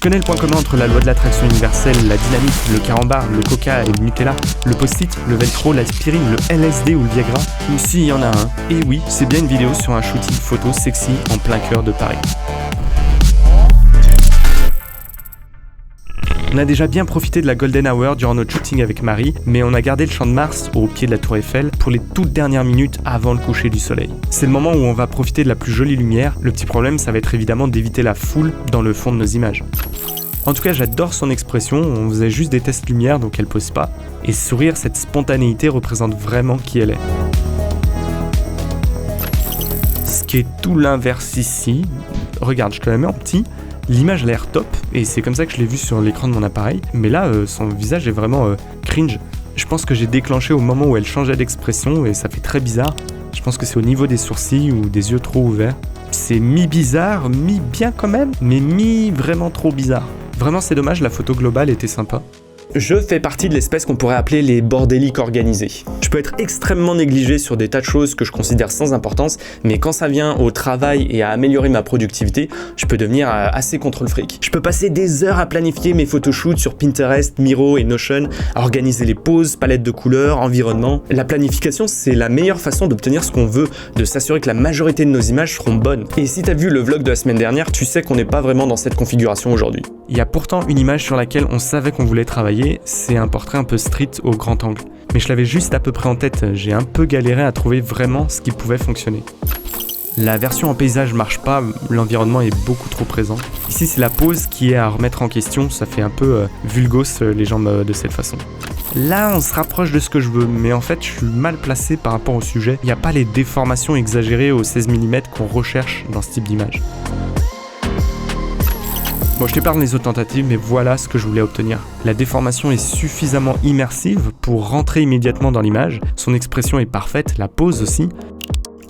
connais le point commun entre la loi de l'attraction universelle, la dynamite, le carambar, le coca et le Nutella, le post-it, le velcro, l'aspirine, le LSD ou le Viagra? Si, il y en a un. Et oui, c'est bien une vidéo sur un shooting photo sexy en plein cœur de Paris. On a déjà bien profité de la Golden Hour durant notre shooting avec Marie, mais on a gardé le Champ de Mars au pied de la Tour Eiffel pour les toutes dernières minutes avant le coucher du soleil. C'est le moment où on va profiter de la plus jolie lumière. Le petit problème, ça va être évidemment d'éviter la foule dans le fond de nos images. En tout cas, j'adore son expression, on faisait juste des tests lumière donc elle pose pas. Et ce sourire, cette spontanéité représente vraiment qui elle est. Ce qui est tout l'inverse ici, regarde, je te la mets en petit. L'image a l'air top, et c'est comme ça que je l'ai vue sur l'écran de mon appareil, mais là, son visage est vraiment cringe. Je pense que j'ai déclenché au moment où elle changeait d'expression, et ça fait très bizarre. Je pense que c'est au niveau des sourcils ou des yeux trop ouverts. C'est mi-bizarre, mi-bien quand même, mais mi-vraiment trop bizarre. Vraiment, c'est dommage, la photo globale était sympa. Je fais partie de l'espèce qu'on pourrait appeler les bordéliques organisés. Je peux être extrêmement négligé sur des tas de choses que je considère sans importance, mais quand ça vient au travail et à améliorer ma productivité, je peux devenir assez contre le fric. Je peux passer des heures à planifier mes photoshoots sur Pinterest, Miro et Notion, à organiser les poses, palettes de couleurs, environnement. La planification, c'est la meilleure façon d'obtenir ce qu'on veut, de s'assurer que la majorité de nos images seront bonnes. Et si t'as vu le vlog de la semaine dernière, tu sais qu'on n'est pas vraiment dans cette configuration aujourd'hui. Il y a pourtant une image sur laquelle on savait qu'on voulait travailler, c'est un portrait un peu street au grand angle. Mais je l'avais juste à peu près en tête, j'ai un peu galéré à trouver vraiment ce qui pouvait fonctionner. La version en paysage marche pas, l'environnement est beaucoup trop présent. Ici c'est la pose qui est à remettre en question, ça fait un peu vulgos les jambes de cette façon. Là on se rapproche de ce que je veux, mais en fait je suis mal placé par rapport au sujet. Il n'y a pas les déformations exagérées au 16 mm qu'on recherche dans ce type d'image. Bon, je t'épargne les autres tentatives, mais voilà ce que je voulais obtenir. La déformation est suffisamment immersive pour rentrer immédiatement dans l'image, son expression est parfaite, la pose aussi.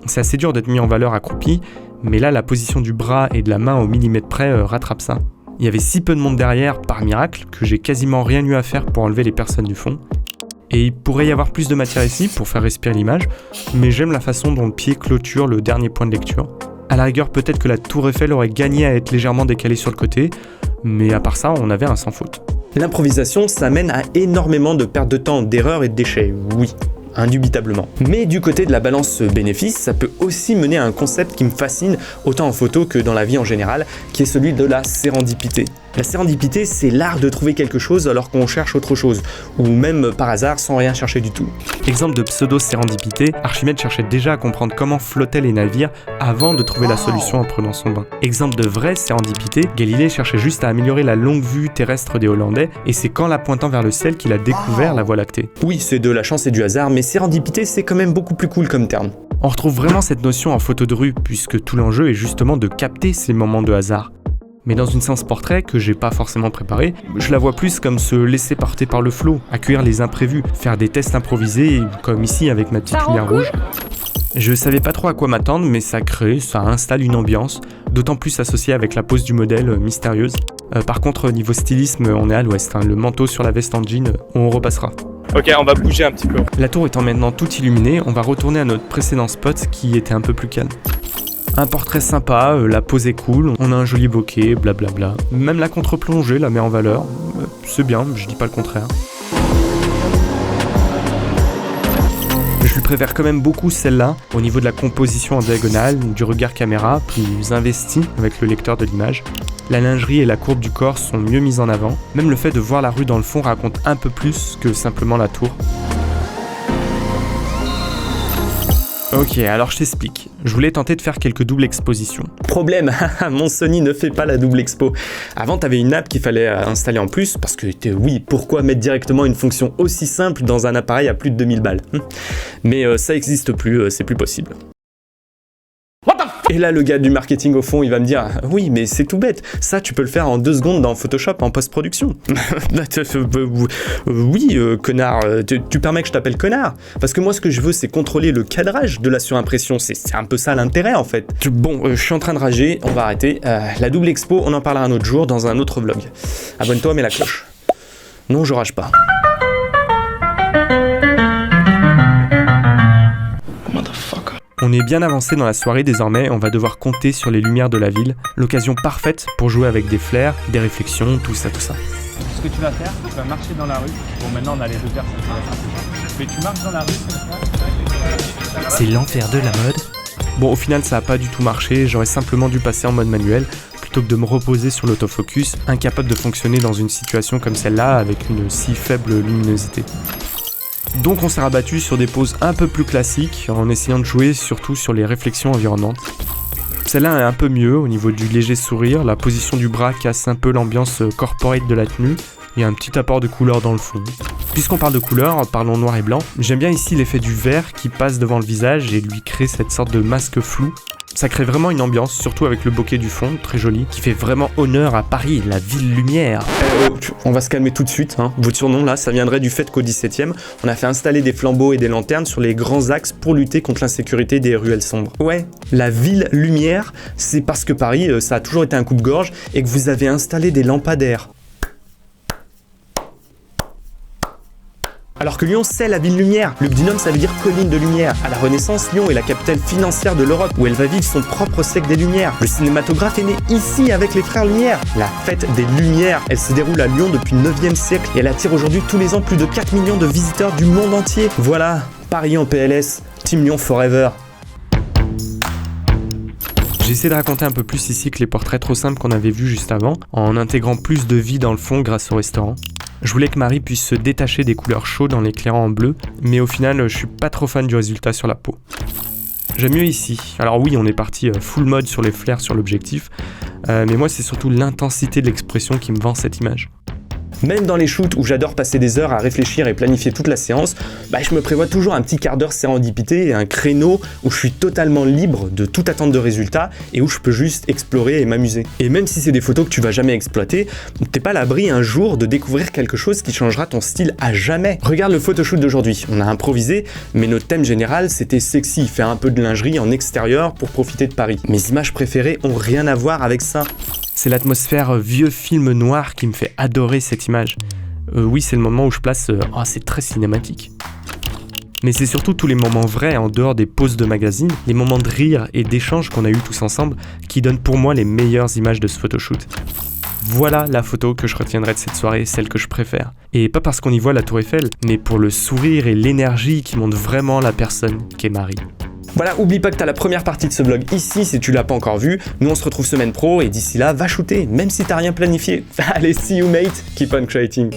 C'est assez dur d'être mis en valeur accroupi, mais là la position du bras et de la main au millimètre près rattrape ça. Il y avait si peu de monde derrière, par miracle, que j'ai quasiment rien eu à faire pour enlever les personnes du fond. Et il pourrait y avoir plus de matière ici pour faire respirer l'image, mais j'aime la façon dont le pied clôture le dernier point de lecture. À la rigueur, peut-être que la Tour Eiffel aurait gagné à être légèrement décalée sur le côté, mais à part ça, on avait un sans faute. L'improvisation, ça mène à énormément de pertes de temps, d'erreurs et de déchets, oui, indubitablement. Mais du côté de la balance bénéfice, ça peut aussi mener à un concept qui me fascine, autant en photo que dans la vie en général, qui est celui de la sérendipité. La sérendipité, c'est l'art de trouver quelque chose alors qu'on cherche autre chose, ou même par hasard sans rien chercher du tout. Exemple de pseudo-sérendipité, Archimède cherchait déjà à comprendre comment flottaient les navires avant de trouver la solution en prenant son bain. Exemple de vraie sérendipité, Galilée cherchait juste à améliorer la longue vue terrestre des Hollandais, et c'est qu'en la pointant vers le ciel qu'il a découvert la Voie lactée. Oui, c'est de la chance et du hasard, mais sérendipité, c'est quand même beaucoup plus cool comme terme. On retrouve vraiment cette notion en photo de rue, puisque tout l'enjeu est justement de capter ces moments de hasard. Mais dans une séance portrait que j'ai pas forcément préparée, je la vois plus comme se laisser porter par le flow, accueillir les imprévus, faire des tests improvisés, comme ici avec ma petite lumière rouge. Je savais pas trop à quoi m'attendre, mais ça installe une ambiance, d'autant plus associée avec la pose du modèle mystérieuse. Par contre, niveau stylisme, on est à l'ouest, le manteau sur la veste en jean, on repassera. Ok, on va bouger un petit peu. La tour étant maintenant toute illuminée, on va retourner à notre précédent spot qui était un peu plus calme. Un portrait sympa, la pose est cool, on a un joli bokeh, blablabla. Même la contre-plongée la met en valeur, c'est bien, je dis pas le contraire. Je lui préfère quand même beaucoup celle-là, au niveau de la composition en diagonale, du regard caméra, plus investi avec le lecteur de l'image. La lingerie et la courbe du corps sont mieux mises en avant. Même le fait de voir la rue dans le fond raconte un peu plus que simplement la tour. Ok, alors je t'explique. Je voulais tenter de faire quelques doubles expositions. Problème, mon Sony ne fait pas la double expo. Avant, t'avais une app qu'il fallait installer en plus, parce que oui, pourquoi mettre directement une fonction aussi simple dans un appareil à plus de 2000 balles Mais ça existe plus, c'est plus possible. Et là, le gars du marketing au fond, il va me dire « Oui, mais c'est tout bête, ça tu peux le faire en 2 secondes dans Photoshop en post-production. » Oui, connard, tu permets que je t'appelle connard? Parce que moi, ce que je veux, c'est contrôler le cadrage de la surimpression, c'est un peu ça l'intérêt en fait. Bon, je suis en train de rager, on va arrêter. La double expo, on en parlera un autre jour dans un autre vlog. Abonne-toi, mets la cloche. Non, je rage pas. On est bien avancé dans la soirée désormais, on va devoir compter sur les lumières de la ville, l'occasion parfaite pour jouer avec des flares, des réflexions, tout ça. Ce que tu vas faire, tu vas marcher dans la rue. Bon, maintenant on a les 2 personnes qui vont faire. Mais tu marches dans la rue comme ça. C'est l'enfer de la mode. Bon, au final, ça a pas du tout marché, j'aurais simplement dû passer en mode manuel, plutôt que de me reposer sur l'autofocus, incapable de fonctionner dans une situation comme celle-là avec une si faible luminosité. Donc on s'est rabattu sur des poses un peu plus classiques, en essayant de jouer surtout sur les réflexions environnantes. Celle-là est un peu mieux au niveau du léger sourire, la position du bras casse un peu l'ambiance corporate de la tenue, et un petit apport de couleur dans le fond. Puisqu'on parle de couleur, parlons noir et blanc. J'aime bien ici l'effet du vert qui passe devant le visage et lui crée cette sorte de masque flou. Ça crée vraiment une ambiance, surtout avec le bokeh du fond, très joli, qui fait vraiment honneur à Paris, la ville lumière. On va se calmer tout de suite, hein. Votre surnom là, ça viendrait du fait qu'au 17e, on a fait installer des flambeaux et des lanternes sur les grands axes pour lutter contre l'insécurité des ruelles sombres. Ouais, la ville lumière, c'est parce que Paris, ça a toujours été un coupe-gorge et que vous avez installé des lampadaires. Alors que Lyon, c'est la ville lumière. Le binôme, ça veut dire colline de lumière. À la Renaissance, Lyon est la capitale financière de l'Europe, où elle va vivre son propre siècle des Lumières. Le cinématographe est né ici avec les frères Lumière. La fête des Lumières, elle se déroule à Lyon depuis le 9e siècle et elle attire aujourd'hui tous les ans plus de 4 millions de visiteurs du monde entier. Voilà, Paris en PLS, Team Lyon Forever. J'ai essayé de raconter un peu plus ici que les portraits trop simples qu'on avait vus juste avant, en intégrant plus de vie dans le fond grâce au restaurant. Je voulais que Marie puisse se détacher des couleurs chaudes en l'éclairant en bleu, mais au final, je suis pas trop fan du résultat sur la peau. J'aime mieux ici. Alors oui, on est parti full mode sur les flares sur l'objectif, mais moi c'est surtout l'intensité de l'expression qui me vend cette image. Même dans les shoots où j'adore passer des heures à réfléchir et planifier toute la séance, je me prévois toujours un petit quart d'heure sérendipité et un créneau où je suis totalement libre de toute attente de résultat et où je peux juste explorer et m'amuser. Et même si c'est des photos que tu vas jamais exploiter, t'es pas à l'abri un jour de découvrir quelque chose qui changera ton style à jamais. Regarde le photoshoot d'aujourd'hui, on a improvisé, mais notre thème général c'était sexy, faire un peu de lingerie en extérieur pour profiter de Paris. Mes images préférées ont rien à voir avec ça. C'est l'atmosphère vieux film noir qui me fait adorer cette image. Oui, c'est le moment où je place c'est très cinématique. Mais c'est surtout tous les moments vrais en dehors des pauses de magazine, les moments de rire et d'échange qu'on a eu tous ensemble, qui donnent pour moi les meilleures images de ce photoshoot. Voilà la photo que je retiendrai de cette soirée, celle que je préfère. Et pas parce qu'on y voit la Tour Eiffel, mais pour le sourire et l'énergie qui montrent vraiment la personne qu'est Marie. Voilà, oublie pas que t'as la première partie de ce vlog ici si tu l'as pas encore vu. Nous on se retrouve semaine pro et d'ici là, va shooter, même si t'as rien planifié. Allez, see you mate, keep on creating.